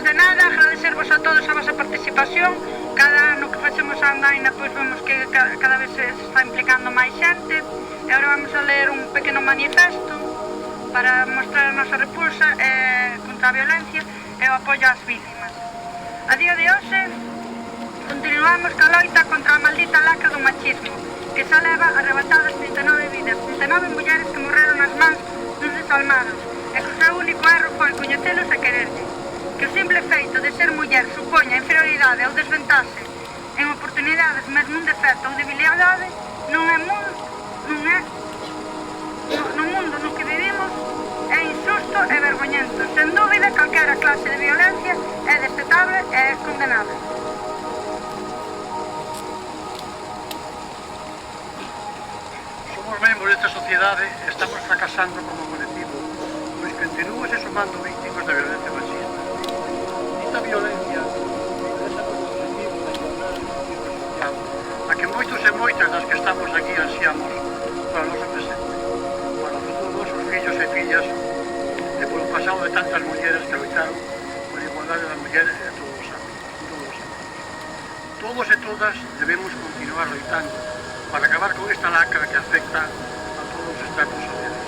de nada, agradecervos a todos a vosa participación. Cada ano que facemos a andaina, pois vemos que cada vez se está implicando máis xente. E agora vamos a ler un pequeno manifesto para mostrar a nosa repulsa contra a violencia e o apoio ás vítimas. A día de hoxe, continuamos ca loita contra a maldita lacra do machismo, que xa leva arrebatadas 39 vidas, 39 mulleres que morreron nas mans dos desalmados, e que o seu único erro foi coñecelos e quererles. Que o simple feito de ser muller supoña inferioridade ou desventaxe en oportunidades, mesmo un defecto ou debilidade, no mundo no que vivimos é injusto e vergoñento. Sen dúbida, calquera clase de violencia é destetable e é condenable. Somos membros desta sociedade e estamos fracasando como colectivo, pois continúa se sumando vítimas da violencia machista. Esta violencia é esa noso objetivo de igualdade social, a que moitos e moitas das que estamos aquí ansiamos para o noso presente, para o futuro dos nosos fillos e fillas e polo pasado de tantas mulleres que loitaron por a igualdade da muller en todos os ámbitos. Todos e todas debemos continuar loitando para acabar con esta lacra que afecta a todos os estratos sociais.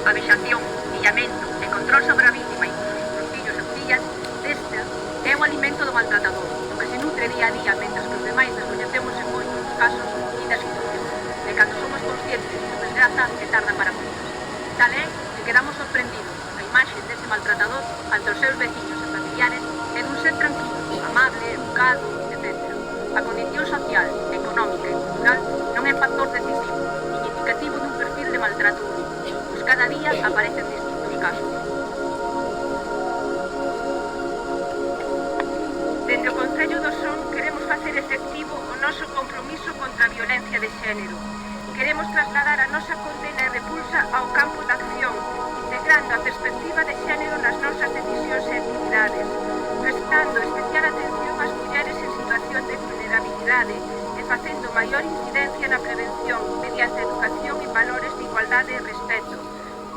A vexación, pillamento e control sobre a vítima e os fillos e fillas desta é o alimento do maltratador, do que se nutre día a día, mentre que os demais descoñecemos en moitos dos casos e das situacións. E cando somos conscientes da desgraza, é tarda para moitos. Tal é que quedamos sorprendidos. A imaxe deste maltratador ante os seus veciños e familiares é dun ser tranquilo, amable, educado, etc. A condición social, económica e cultural non é factor decisivo, nin indicativo dun perfil de maltrato único, pois cada día aparecen distintos casos. Dende o Concello do Son queremos facer efectivo o noso compromiso contra a violencia de xénero. Queremos trasladar a nosa condena e repulsa ao campo de acción, integrando a perspectiva de xénero nas nosas decisións e actividades, prestando especial atención ás mulleres en situación de vulnerabilidade e facendo maior incidencia na prevención mediante educación e valores de igualdade e respeto,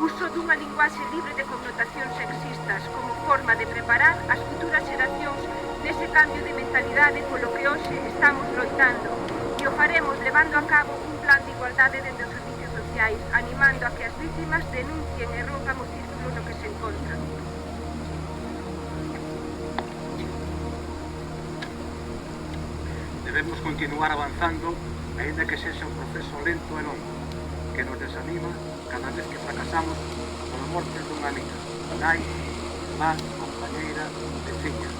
uso dunha linguaxe libre de connotacións sexistas como forma de preparar as futuras xeracións nese cambio de mentalidade polo que hoxe estamos loitando, e o faremos levando a cabo un plan de igualdade dentro dos servicios sociais, animando a que as vítimas denuncien e rompan o círculo no que se encontran. Debemos continuar avanzando, aínda que sexa un proceso lento e longo, que nos desanima cada vez que fracasamos pola morte dunha amiga, nai, irmá, compañeira, veciña.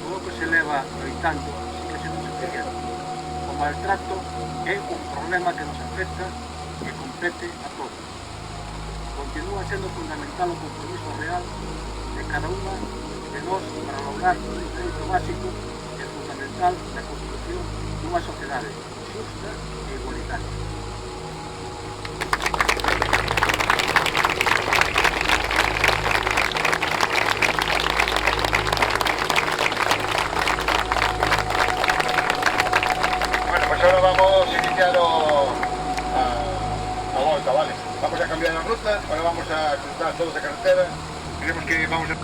Todo o que se leva loitando sigue sendo suficiente. O maltrato é un problema que nos afecta e compete a todos. Continúa sendo fundamental o compromiso real de cada unha de nós para lograr un dereito básico e fundamental na construción dunha sociedade xusta e igualitaria. Bueno, pues ahora vamos a iniciar a volta, vale? Vamos a cambiar a ruta, ahora vamos a cruzar toda esa carretera. Creemos que vamos a...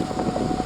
Gracias.